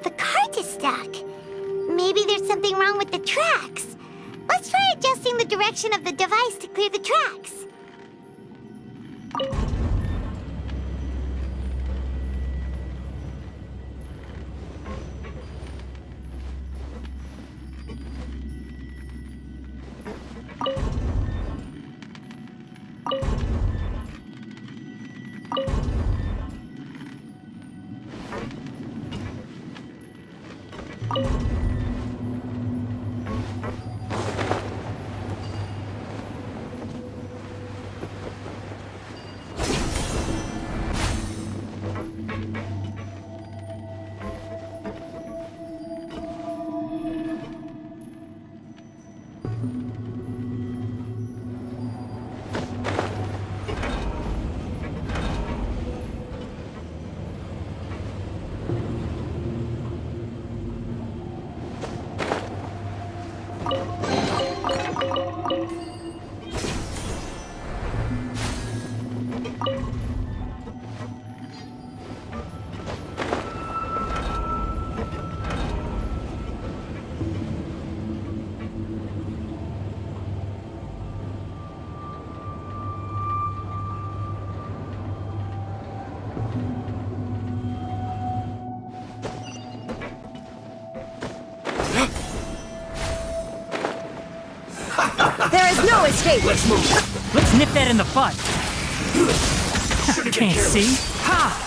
The cart is stuck. Maybe there's something wrong with the tracks. Let's try adjusting the direction of the device to clear the tracks. There is no escape! Let's move! Let's nip that in the bud! Can't see? Ha!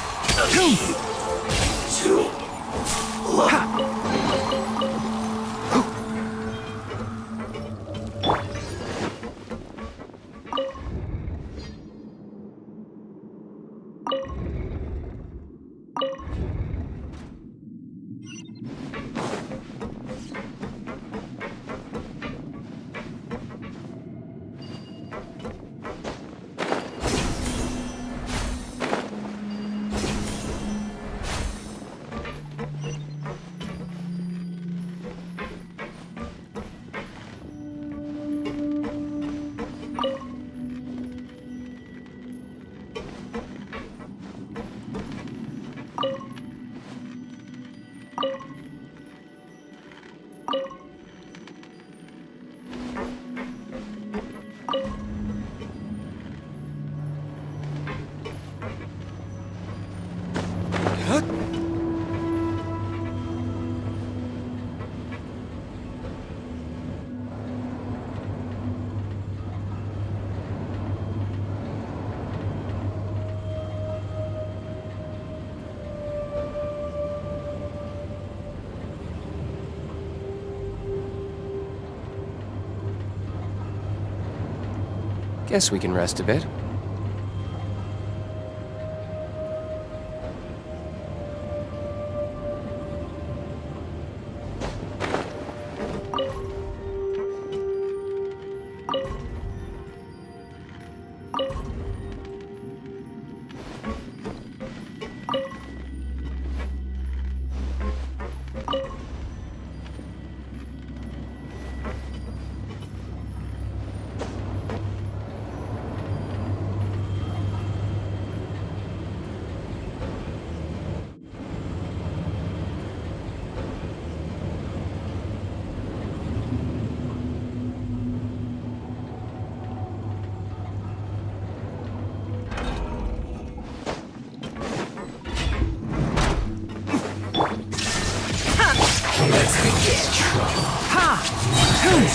Guess we can rest a bit.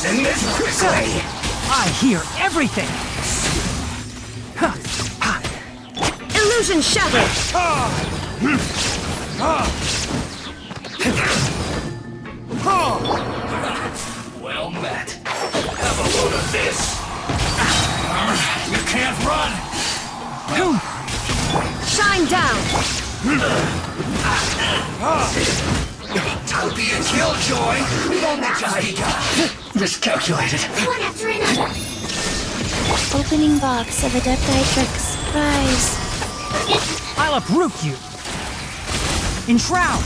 Isn't this quickly? I hear everything! Illusion shattered! Well met. Have a load of this. You can't run. Shine down! Don't be a killjoy. Miscalculated. One after another. Opening box of Adepti prize. I'll uproot you! Enshroud!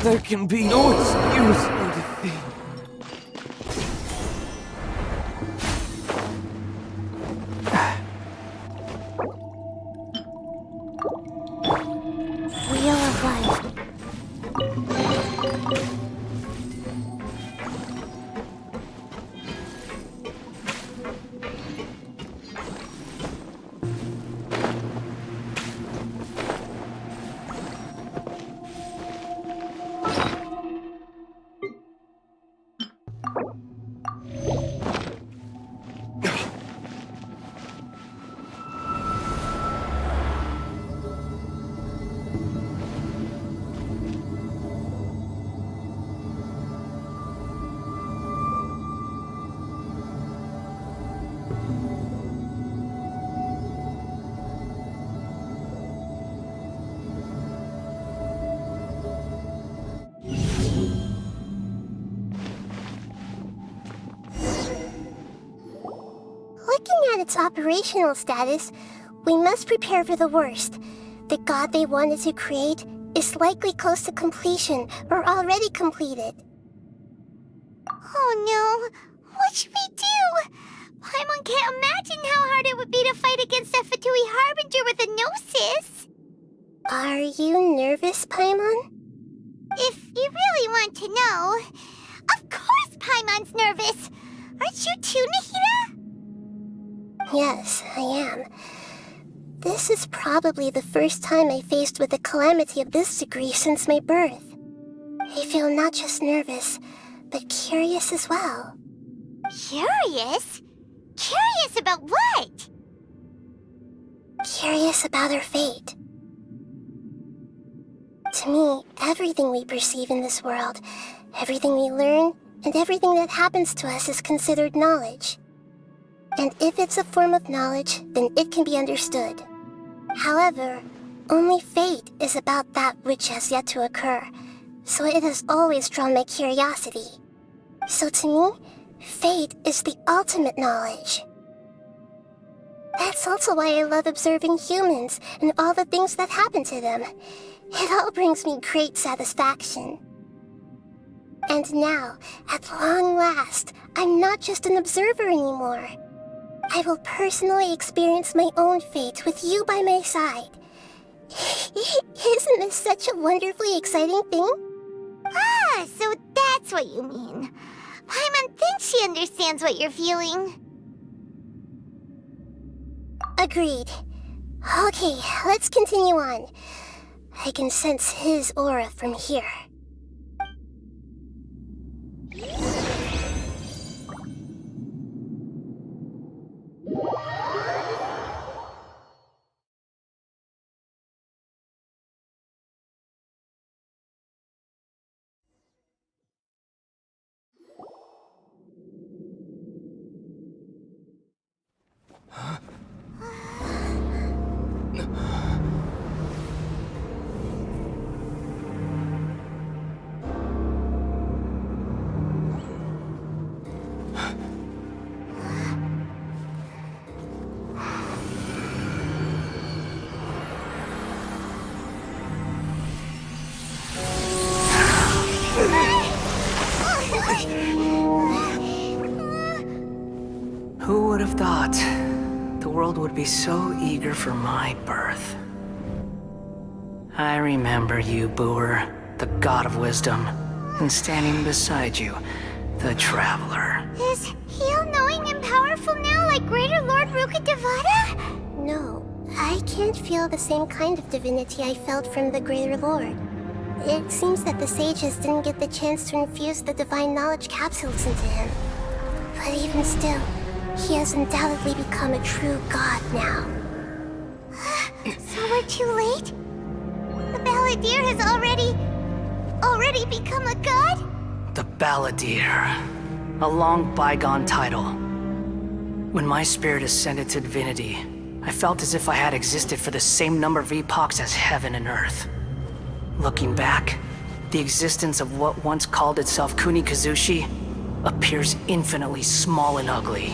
There can be no excuse for defeat. Wheel of Life. Looking at its operational status, we must prepare for the worst. The god they wanted to create is likely close to completion or already completed. Oh no! What should we do? Paimon can't imagine how hard it would be to fight against a Fatui Harbinger with a Gnosis! Are you nervous, Paimon? If you really want to know, of course Paimon's nervous! Aren't you too, Nahida? Yes, I am. This is probably the first time I faced with a calamity of this degree since my birth. I feel not just nervous, but curious as well. Curious? Curious about what? Curious about our fate. To me, everything we perceive in this world, everything we learn, and everything that happens to us is considered knowledge. And if it's a form of knowledge, then it can be understood. However, only fate is about that which has yet to occur, so it has always drawn my curiosity. So to me, fate is the ultimate knowledge. That's also why I love observing humans and all the things that happen to them. It all brings me great satisfaction. And now, at long last, I'm not just an observer anymore. I will personally experience my own fate with you by my side. Isn't this such a wonderfully exciting thing? Ah, so that's what you mean. Paimon thinks she understands what you're feeling. Agreed. Okay, let's continue on. I can sense his aura from here. Who would have thought the world would be so eager for my birth? I remember you, Booer, the god of wisdom, and standing beside you, the Traveler. Is he all-knowing and powerful now like Greater Lord Rukkhadevata? No, I can't feel the same kind of divinity I felt from the Greater Lord. It seems that the sages didn't get the chance to infuse the divine knowledge capsules into him. But even still, he has undoubtedly become a true god now. So we're too late? The Balladeer has already become a god? The Balladeer. A long bygone title. When my spirit ascended to divinity, I felt as if I had existed for the same number of epochs as heaven and earth. Looking back, the existence of what once called itself Kunikazushi appears infinitely small and ugly.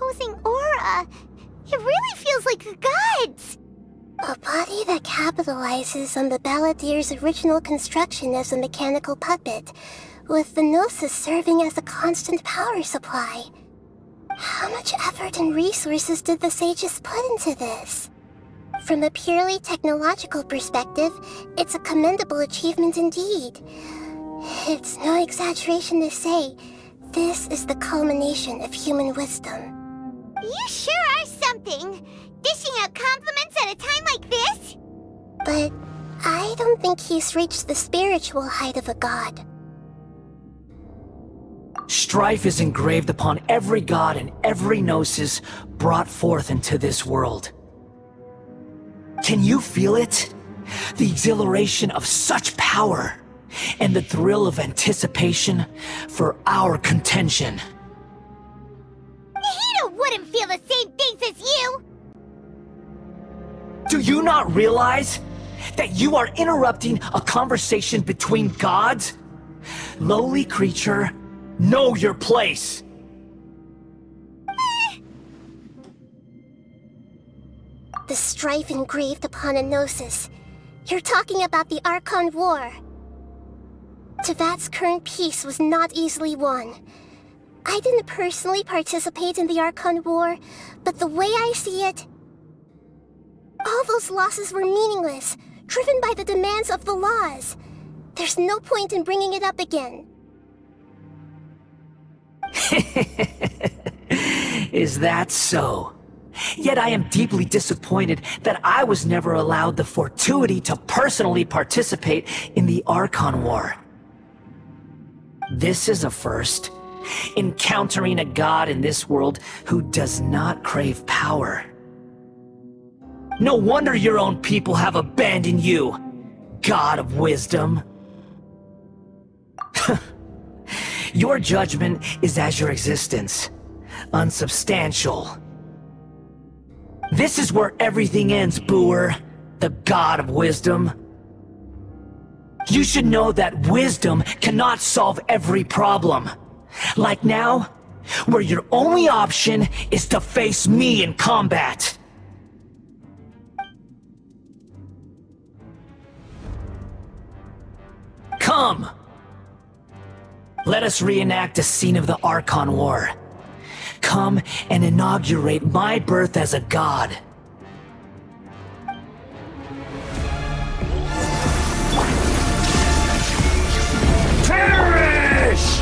imposing aura. It really feels like the gods. A body that capitalizes on the Balladier's original construction as a mechanical puppet, with the Gnosis serving as a constant power supply. How much effort and resources did the sages put into this? From a purely technological perspective, it's a commendable achievement indeed. It's no exaggeration to say, this is the culmination of human wisdom. You sure are something. Dishing out compliments at a time like this? But I don't think he's reached the spiritual height of a god. Strife is engraved upon every god and every gnosis brought forth into this world. Can you feel it? The exhilaration of such power, and the thrill of anticipation for our contention. Dehya wouldn't feel the same things as you! Do you not realize that you are interrupting a conversation between gods? Lowly creature, know your place! The strife engraved upon a gnosis. You're talking about the Archon War. Tevat's current peace was not easily won. I didn't personally participate in the Archon War, but the way I see it, all those losses were meaningless, driven by the demands of the laws. There's no point in bringing it up again. Is that so? Yet I am deeply disappointed that I was never allowed the fortuity to personally participate in the Archon War. This is a first. Encountering a god in this world who does not crave power. No wonder your own people have abandoned you, God of Wisdom. Your judgment is as your existence, unsubstantial. This is where everything ends, Booer, the God of Wisdom. You should know that wisdom cannot solve every problem. Like now, where your only option is to face me in combat. Come! Let us reenact a scene of the Archon War. Come and inaugurate my birth as a god. Perish!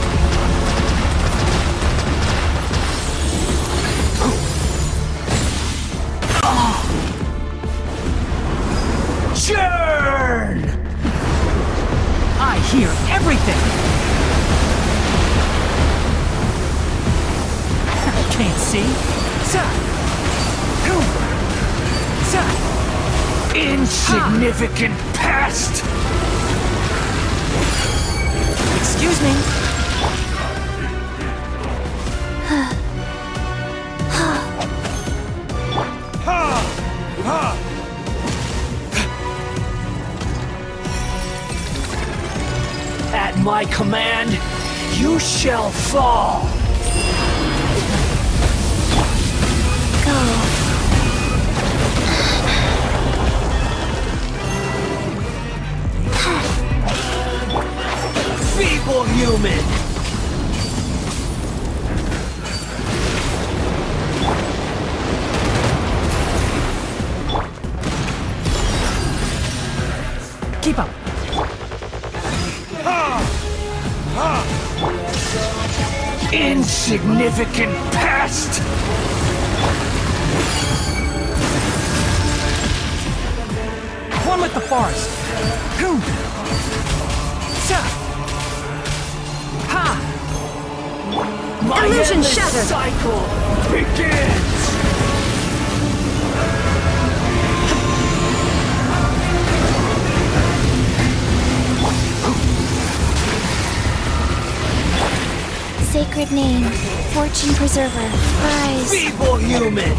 Churn! I hear everything! Can't see? Insignificant pest! Excuse me. At my command, you shall fall! Feeble human! Keep up. Insignificant pest! One with the forest. My Illusion endless shattered. cycle begins! Sacred name, fortune preserver, rise. Feeble human!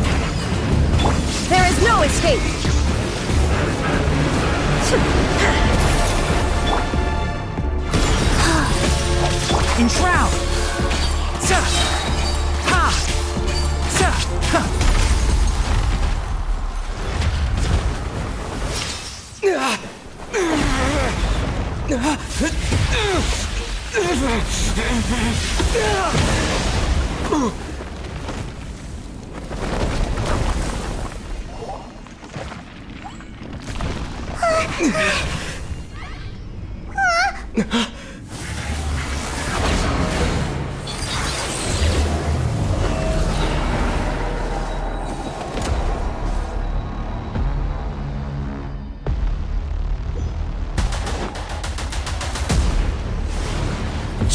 There is no escape! Enshroud.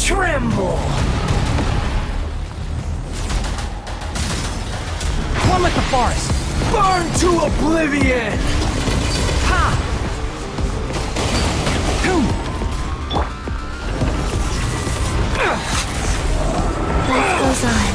Tremble! One with the forest! Burn to oblivion! Ha! Boom! Life goes on.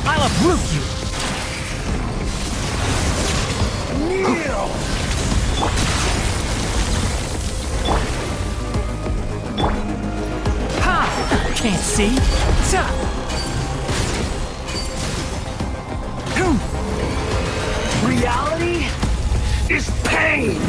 I'll uproot you! Ha! Can't see? Ta! Reality is pain!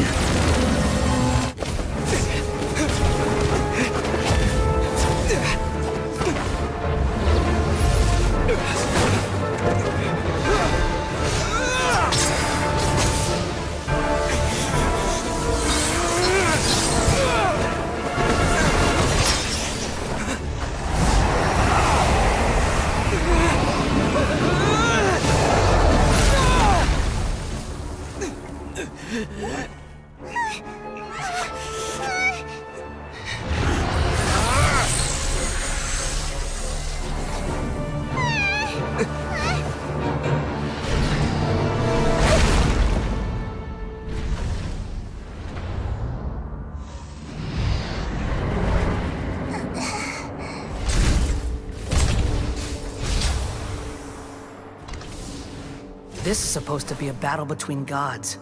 This is supposed to be a battle between gods,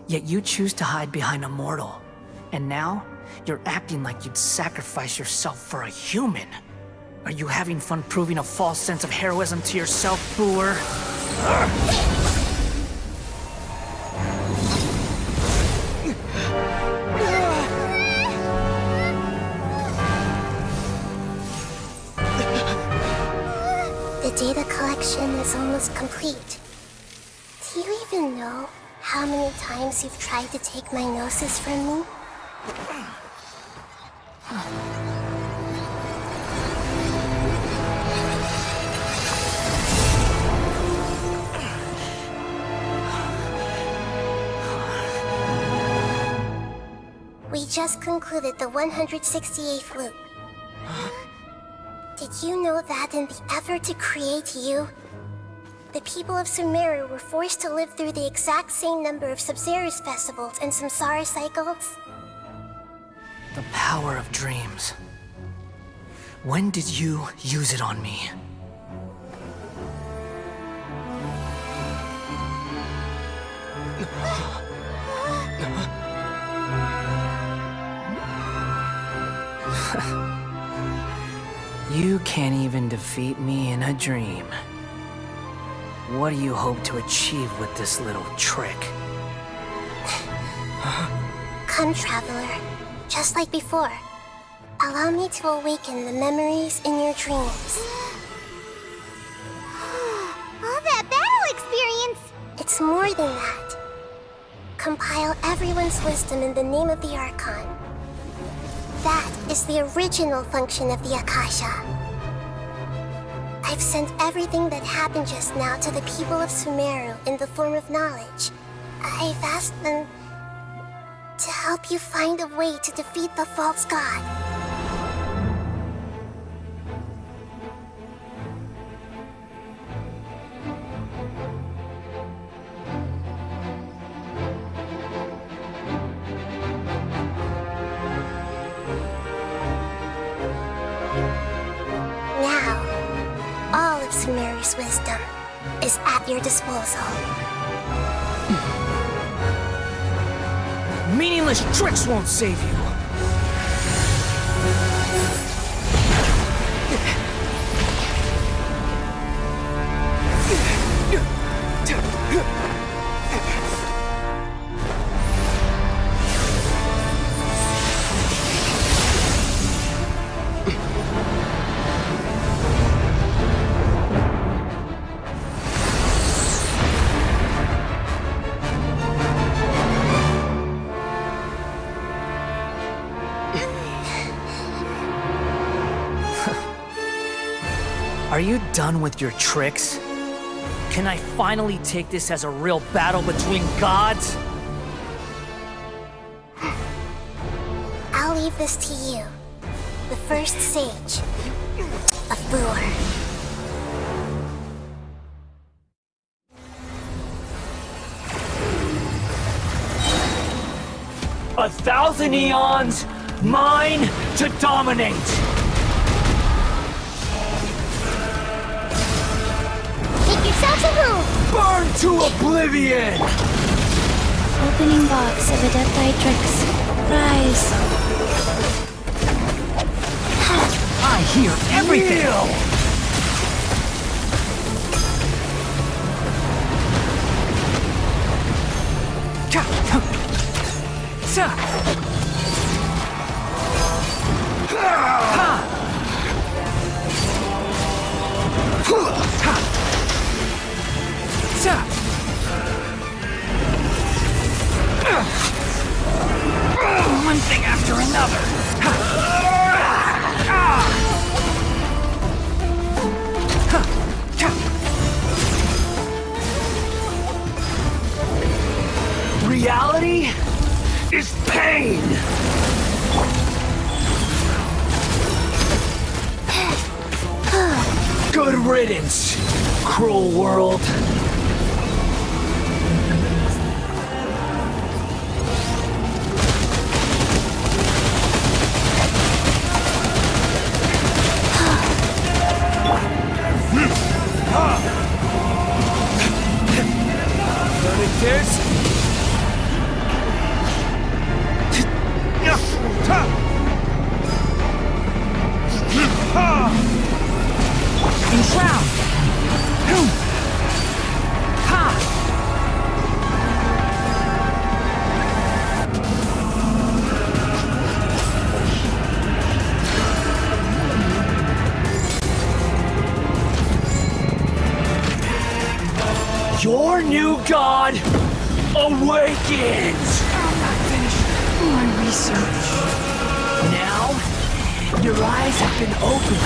yet you choose to hide behind a mortal. And now, you're acting like you'd sacrifice yourself for a human. Are you having fun proving a false sense of heroism to yourself, Pooer? The data collection is almost complete. Do you even know how many times you've tried to take my gnosis from me? We just concluded the 168th loop. Did you know that in the effort to create you, the people of Sumeru were forced to live through the exact same number of Sub-Zerus festivals and samsara cycles? The power of dreams. When did you use it on me? You can't even defeat me in a dream. What do you hope to achieve with this little trick? Come, Traveler. Just like before. Allow me to awaken the memories in your dreams. All that battle experience! It's more than that. Compile everyone's wisdom in the name of the Archon. That is the original function of the Akasha. I've sent everything that happened just now to the people of Sumeru in the form of knowledge. I've asked them to help you find a way to defeat the false god. this wisdom is at your disposal. Meaningless tricks won't save you. Are you done with your tricks? Can I finally take this as a real battle between gods? I'll leave this to you, the first sage of Boor. 1,000 eons, mine to dominate! Make yourselves at home! Burn to oblivion! Opening box of Adepti Rise. I hear everything! Kneel! One thing after another. Reality is pain! Good riddance, cruel world. Your new god awakens! I'm not finished my research. Now, your eyes have been opened.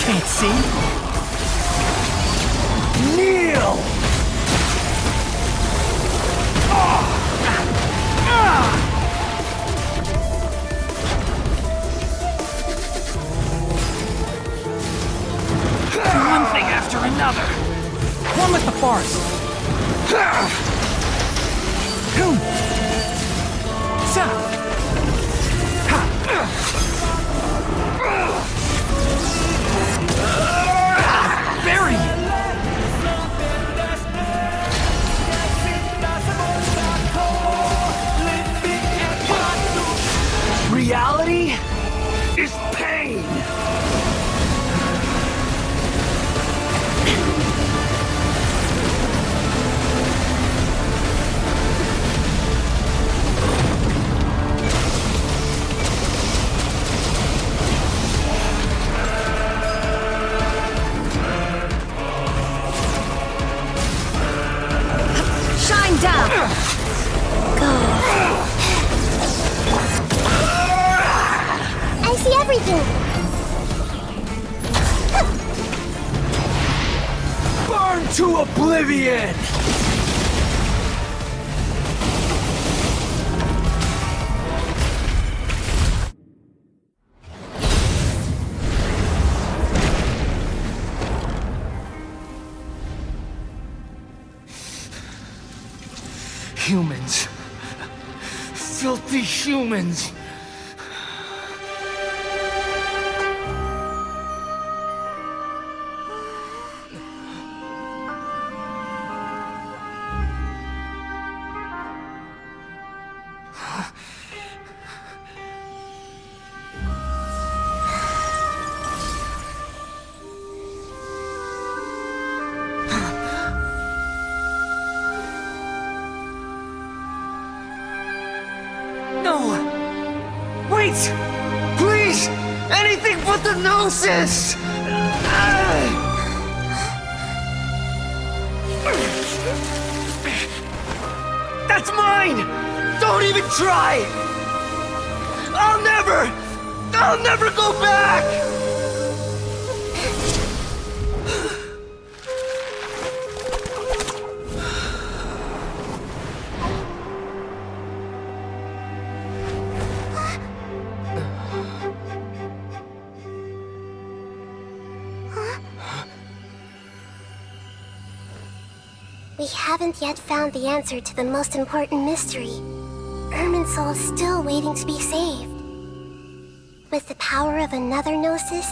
Can't see? Kneel! One thing after another. One with the forest. Bury it. Reality is pain! Shine down! I see everything! Burn to oblivion! Humans. filthy humans. Please! Anything but the Gnosis! That's mine! Don't even try! I'll never go back! We haven't yet found the answer to the most important mystery. Irminsul is still waiting to be saved. With the power of another Gnosis,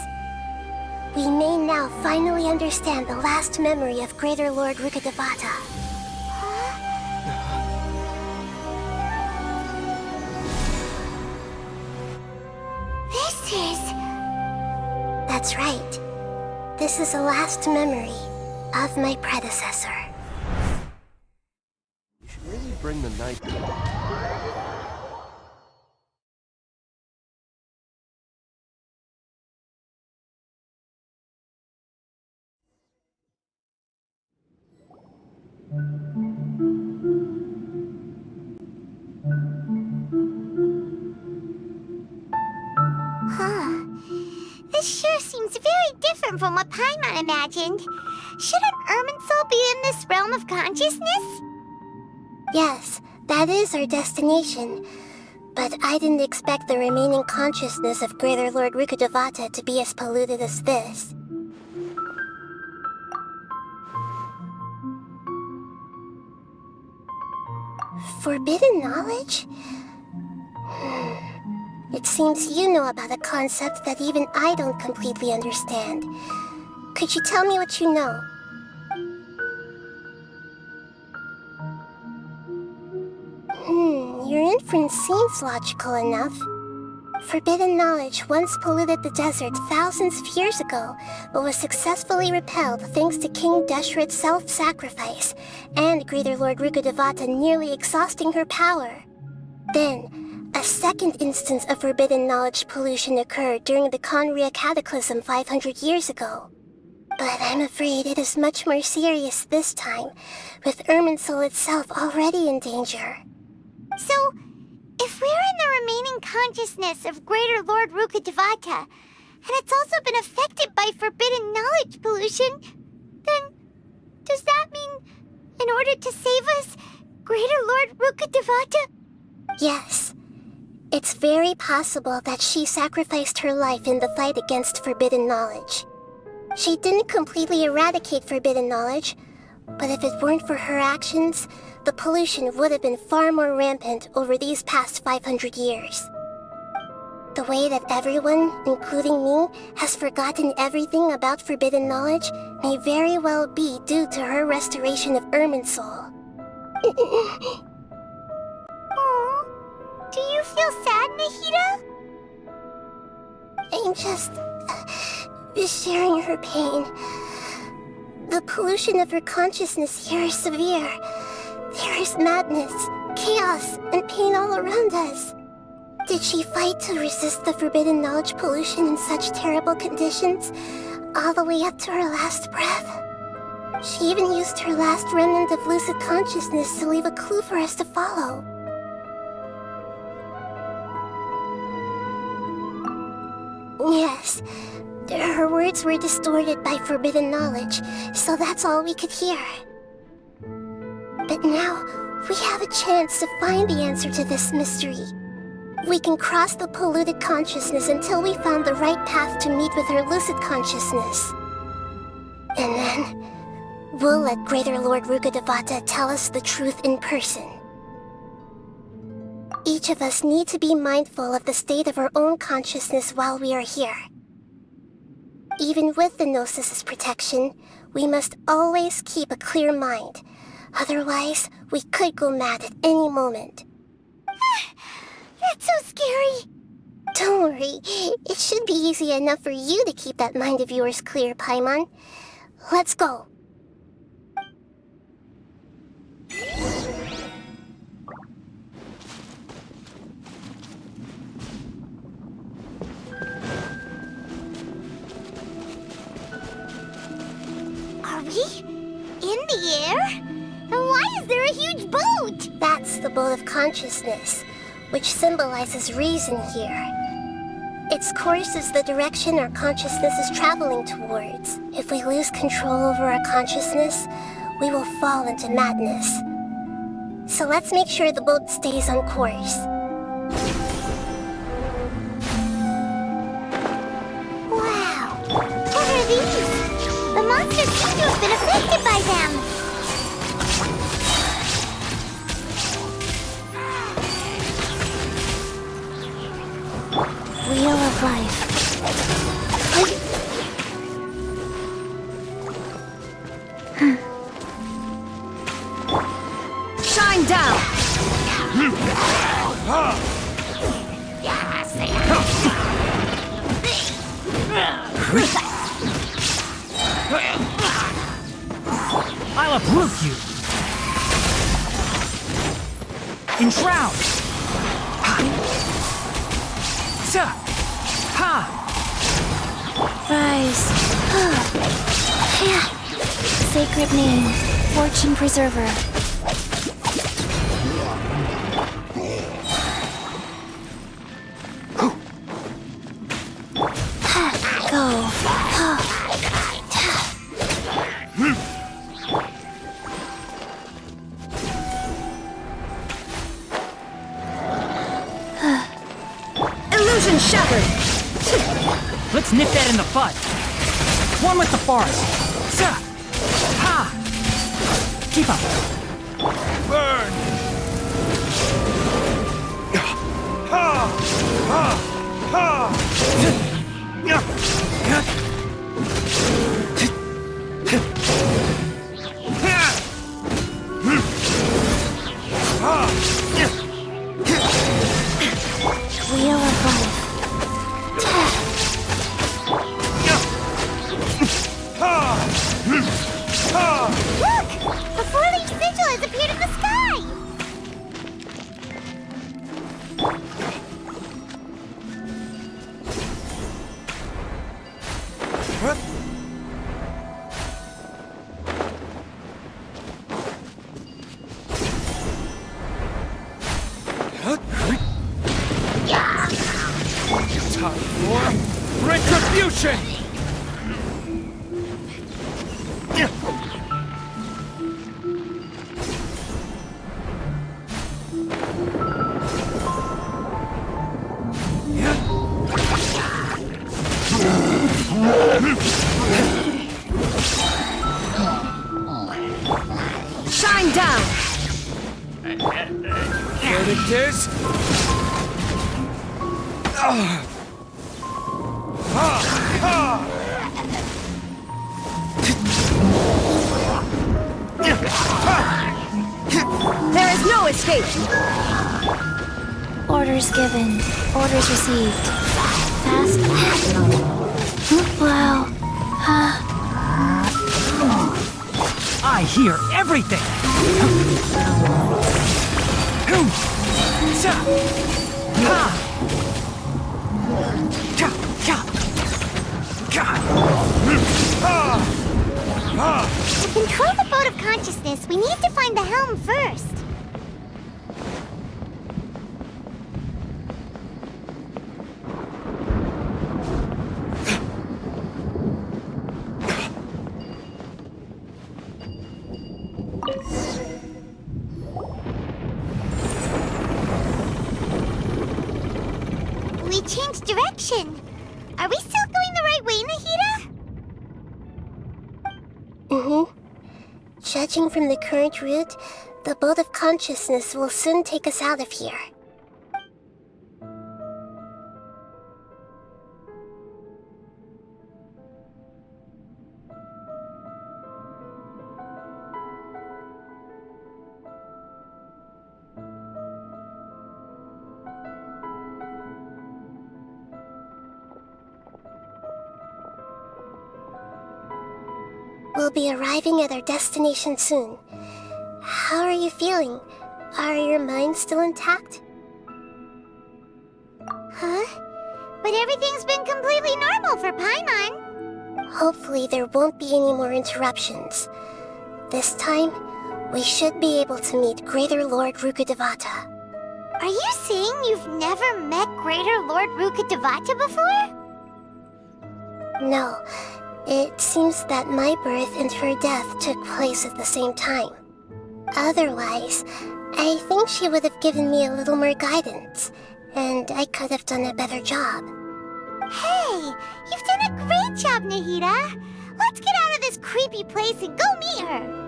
we may now finally understand the last memory of Greater Lord Rukkhadevata. That's right. This is the last memory of my predecessor. You should really bring the knife. This sure seems very different from what Paimon imagined. Shouldn't Irminsul be in this realm of consciousness? Yes, that is our destination. But I didn't expect the remaining consciousness of Greater Lord Rukkhadevata to be as polluted as this. Forbidden knowledge? It seems you know about a concept that even I don't completely understand. Could you tell me what you know? Your inference seems logical enough. Forbidden knowledge once polluted the desert thousands of years ago, but was successfully repelled thanks to King Deshret's self-sacrifice, and Greater Lord Rukkhadevata nearly exhausting her power. Then, a second instance of forbidden knowledge pollution occurred during the Conria Cataclysm 500 years ago. But I'm afraid it is much more serious this time, with Irminsul itself already in danger. So, if we're in the remaining consciousness of Greater Lord Rukkhadevata, and it's also been affected by forbidden knowledge pollution, then does that mean, in order to save us, Greater Lord Rukkhadevata? Yes. It's very possible that she sacrificed her life in the fight against forbidden knowledge. She didn't completely eradicate forbidden knowledge, but if it weren't for her actions, the pollution would have been far more rampant over these past 500 years. The way that everyone, including me, has forgotten everything about forbidden knowledge may very well be due to her restoration of Irminsul. Aww. Do you feel sad, Nahida? I'm just sharing her pain. The pollution of her consciousness here is severe. There is madness, chaos, and pain all around us. Did she fight to resist the forbidden knowledge pollution in such terrible conditions, all the way up to her last breath? She even used her last remnant of lucid consciousness to leave a clue for us to follow. Yes, her words were distorted by forbidden knowledge, so that's all we could hear. But now, we have a chance to find the answer to this mystery. We can cross the polluted consciousness until we found the right path to meet with her lucid consciousness. And then, we'll let Greater Lord Rukkhadevata tell us the truth in person. Each of us need to be mindful of the state of our own consciousness while we are here. Even with the Gnosis' protection, we must always keep a clear mind. Otherwise, we could go mad at any moment. That's so scary. Don't worry, it should be easy enough for you to keep that mind of yours clear, Paimon. Let's go. Are we in the air? And why is there a huge boat? That's the boat of consciousness, which symbolizes reason here. Its course is the direction our consciousness is traveling towards. If we lose control over our consciousness, we will fall into madness. So let's make sure the boat stays on course. Wow. What are these? The monsters seem to have been affected by them. Wheel of Life. Shine down! I'll uproot you! Enshroud! Ha! Rise. Sacred name. Fortune Preserver. Go. Illusion shattered! Let's nip that in the bud! One with the forest! Ha! Keep up! Burn! Ha! Ha! Ha! Wheel of Life. Look! A four-leaf sigil has appeared in the sky! Time for retribution! Shine down! Verdict is... There is no escape! Orders given. Orders received. Fast. Wow. I hear everything! To control the boat of consciousness, we need to find the helm first. We changed direction. Are we still going the right way, Nahida? Judging from the current route, the boat of consciousness will soon take us out of here. We'll be arriving at our destination soon. How are you feeling? Are your minds still intact? Huh? But everything's been completely normal for Paimon. Hopefully there won't be any more interruptions. This time, we should be able to meet Greater Lord Rukkhadevata. Are you saying you've never met Greater Lord Rukkhadevata before? No. It seems that my birth and her death took place at the same time. Otherwise, I think she would have given me a little more guidance, and I could have done a better job. Hey, you've done a great job, Nahida. Let's get out of this creepy place and go meet her.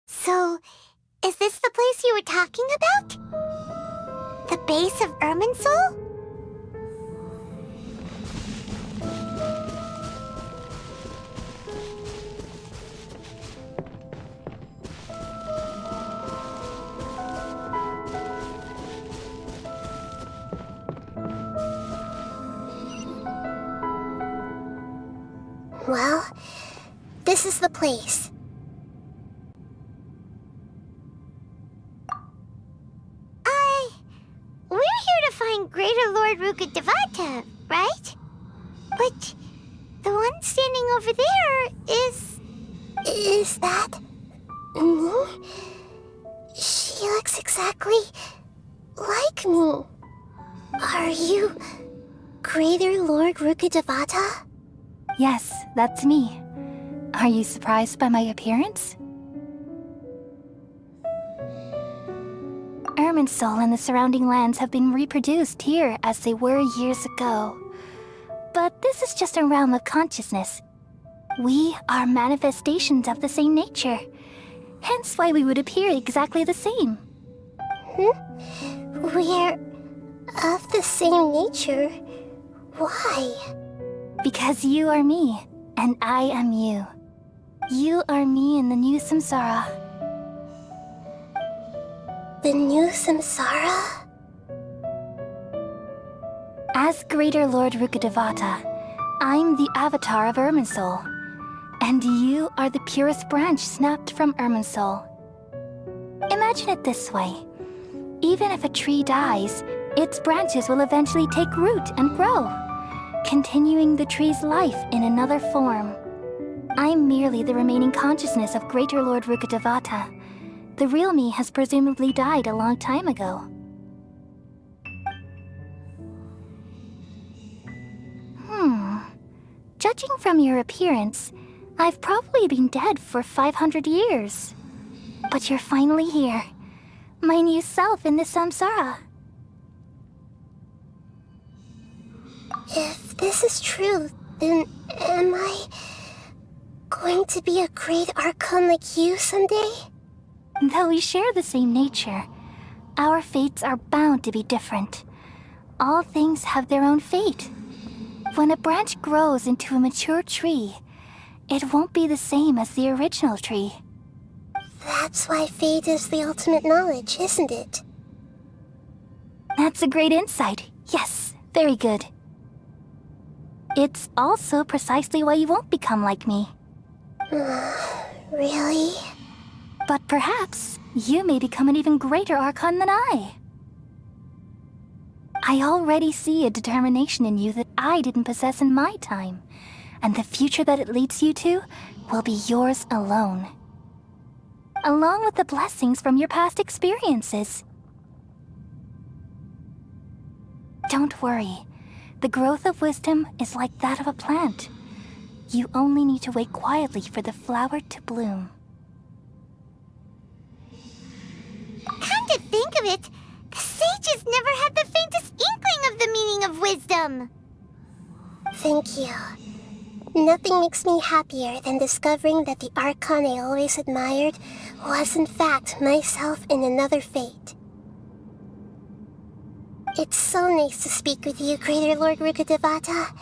So, is this the place you were talking about? The base of Irminsul? Well, this is the place. We're here to find Greater Lord Rukkhadevata, right? But the one standing over there is... Is that... me? She looks exactly like me. Are you Greater Lord Rukkhadevata? Yes, that's me. Are you surprised by my appearance? Irminsul and the surrounding lands have been reproduced here as they were years ago. But this is just a realm of consciousness. We are manifestations of the same nature. Hence why we would appear exactly the same. We're of the same nature? Why? Because you are me, and I am you. You are me in the new samsara. The new samsara? As Greater Lord Rukkhadevata, I'm the avatar of Irminsul. And you are the purest branch snapped from Irminsul. Imagine it this way. Even if a tree dies, its branches will eventually take root and grow, continuing the tree's life in another form. I'm merely the remaining consciousness of Greater Lord Rukkhadevata. The real me has presumably died a long time ago. Judging from your appearance, I've probably been dead for 500 years. But you're finally here. My new self in the samsara. If this is true, then am I going to be a great Archon like you someday? Though we share the same nature, our fates are bound to be different. All things have their own fate. When a branch grows into a mature tree, it won't be the same as the original tree. That's why fate is the ultimate knowledge, isn't it? That's a great insight. Yes, very good. It's also precisely why you won't become like me. Really? But perhaps you may become an even greater Archon than I. I already see a determination in you that I didn't possess in my time, and the future that it leads you to will be yours alone. Along with the blessings from your past experiences. Don't worry. The growth of wisdom is like that of a plant. You only need to wait quietly for the flower to bloom. Come to think of it, the sages never had the faintest inkling of the meaning of wisdom. Thank you. Nothing makes me happier than discovering that the Archon I always admired was in fact myself in another fate. It's so nice to speak with you, Greater Lord Rukkhadevata.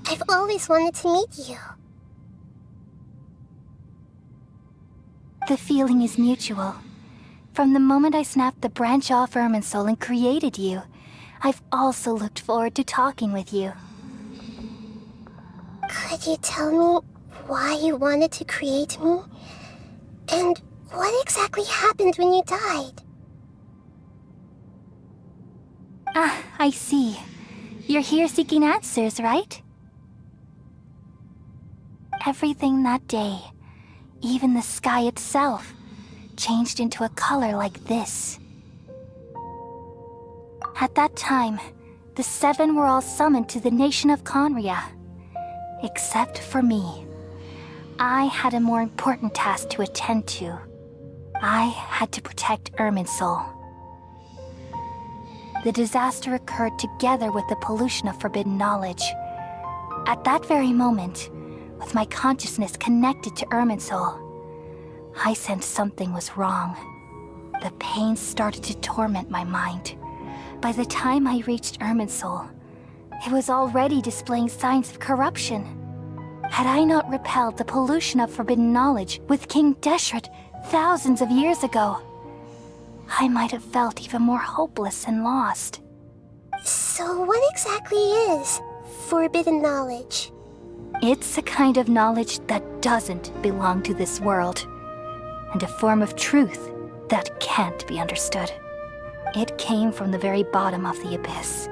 I've always wanted to meet you. The feeling is mutual. From the moment I snapped the branch off Irminsul and created you, I've also looked forward to talking with you. Could you tell me why you wanted to create me? And what exactly happened when you died? Ah, I see. You're here seeking answers, right? Everything that day, even the sky itself, changed into a color like this. At that time, the seven were all summoned to the nation of Conria. Except for me. I had a more important task to attend to. I had to protect Irminsul. The disaster occurred together with the pollution of forbidden knowledge. At that very moment, with my consciousness connected to Irminsul, I sensed something was wrong. The pain started to torment my mind. By the time I reached Irminsul, it was already displaying signs of corruption. Had I not repelled the pollution of forbidden knowledge with King Deshret thousands of years ago, I might have felt even more hopeless and lost. So what exactly is forbidden knowledge? It's a kind of knowledge that doesn't belong to this world, and a form of truth that can't be understood. It came from the very bottom of the abyss.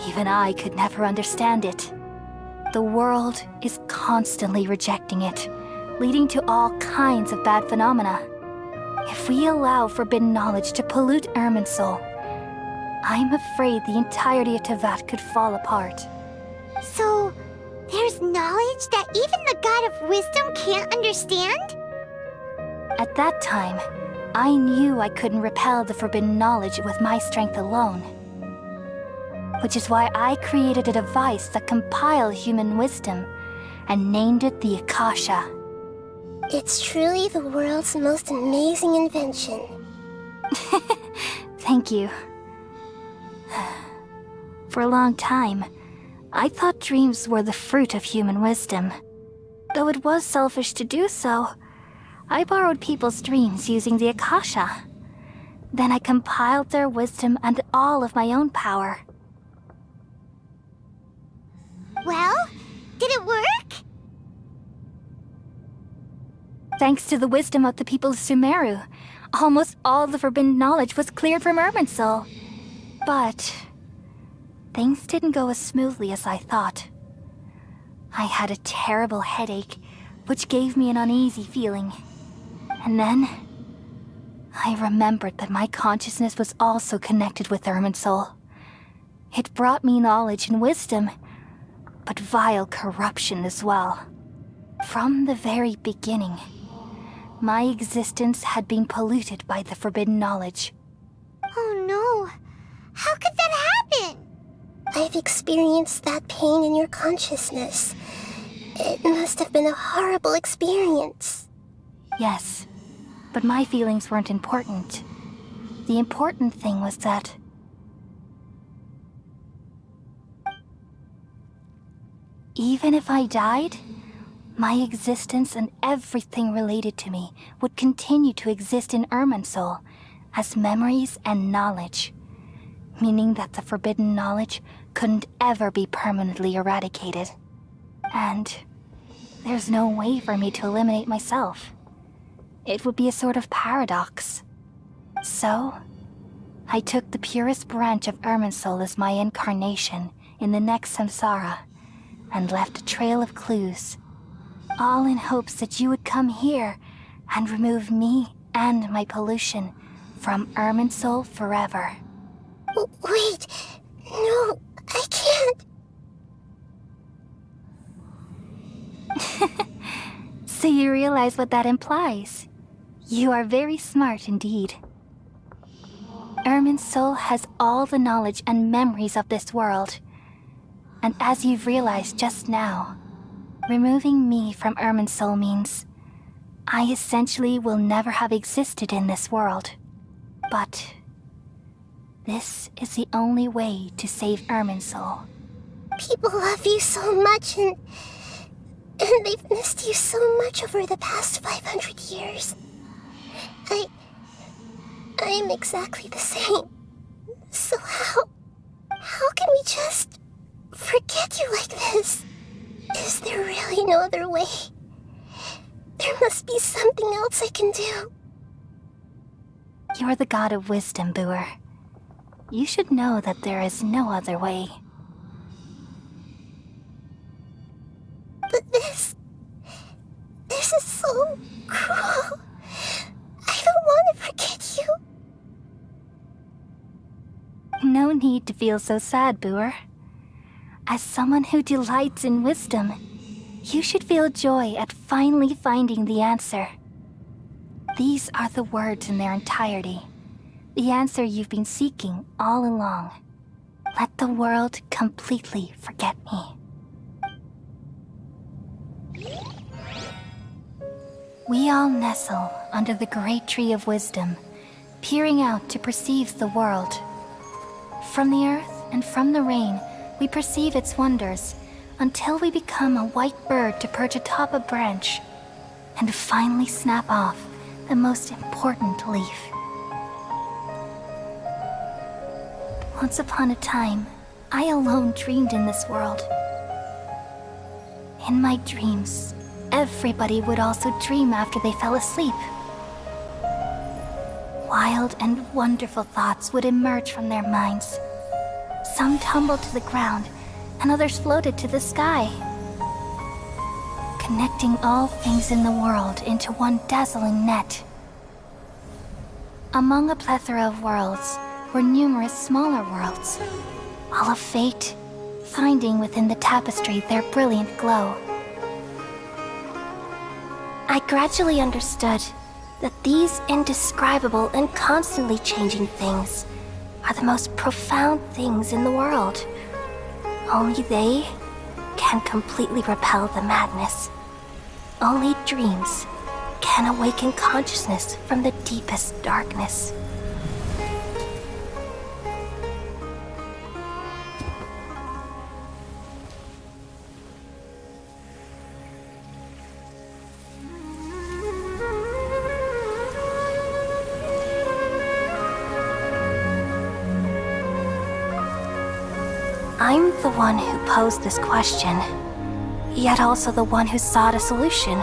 Even I could never understand it. The world is constantly rejecting it, leading to all kinds of bad phenomena. If we allow forbidden knowledge to pollute Irminsul, I'm afraid the entirety of Teyvat could fall apart. So, there's knowledge that even the God of Wisdom can't understand? At that time, I knew I couldn't repel the forbidden knowledge with my strength alone. Which is why I created a device that compiled human wisdom and named it the Akasha. It's truly the world's most amazing invention. Thank you. For a long time, I thought dreams were the fruit of human wisdom. Though it was selfish to do so, I borrowed people's dreams using the Akasha. Then I compiled their wisdom and all of my own power. Well, did it work? Thanks to the wisdom of the people of Sumeru, almost all the forbidden knowledge was cleared from Irminsul. But things didn't go as smoothly as I thought. I had a terrible headache, which gave me an uneasy feeling. And then I remembered that my consciousness was also connected with Irminsul. It brought me knowledge and wisdom, but vile corruption as well. From the very beginning, my existence had been polluted by the forbidden knowledge. Oh no. How could that happen? I've experienced that pain in your consciousness. It must have been a horrible experience. Yes, but my feelings weren't important. The important thing was that even if I died, my existence and everything related to me would continue to exist in Irminsul as memories and knowledge, meaning that the forbidden knowledge couldn't ever be permanently eradicated. And there's no way for me to eliminate myself. It would be a sort of paradox. So, I took the purest branch of Irminsul as my incarnation in the next samsara, and left a trail of clues, all in hopes that you would come here and remove me and my pollution from Irminsul forever. Wait, no, I can't. So you realize what that implies. You are very smart indeed. Irminsul has all the knowledge and memories of this world. And as you've realized just now, removing me from Irminsul means I essentially will never have existed in this world. But This is the only way to save Irminsul. People love you so much, and they've missed you so much over the past 500 years. I am exactly the same. So how can we just forget you like this? Is there really no other way? There must be something else I can do. You're the god of wisdom, Boer. You should know that there is no other way. But this is so cruel. I don't want to forget you. No need to feel so sad, Boer. As someone who delights in wisdom, you should feel joy at finally finding the answer. These are the words in their entirety. The answer you've been seeking all along. Let the world completely forget me. We all nestle under the great tree of wisdom, peering out to perceive the world. From the earth and from the rain, we perceive its wonders, until we become a white bird to perch atop a branch, and finally snap off the most important leaf. Once upon a time, I alone dreamed in this world. In my dreams, everybody would also dream after they fell asleep. Wild and wonderful thoughts would emerge from their minds. Some tumbled to the ground, and others floated to the sky, connecting all things in the world into one dazzling net. Among a plethora of worlds were numerous smaller worlds, all of fate, finding within the tapestry their brilliant glow. I gradually understood that these indescribable and constantly changing things are the most profound things in the world. Only they can completely repel the madness. Only dreams can awaken consciousness from the deepest darkness. I'm the one who posed this question, yet also the one who sought a solution.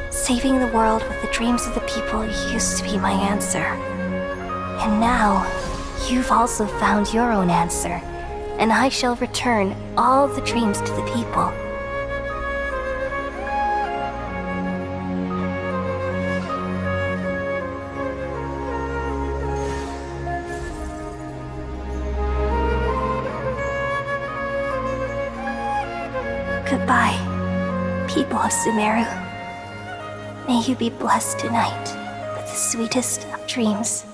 Saving the world with the dreams of the people used to be my answer. And now, you've also found your own answer, and I shall return all the dreams to the people. Goodbye, people of Sumeru. May you be blessed tonight with the sweetest of dreams.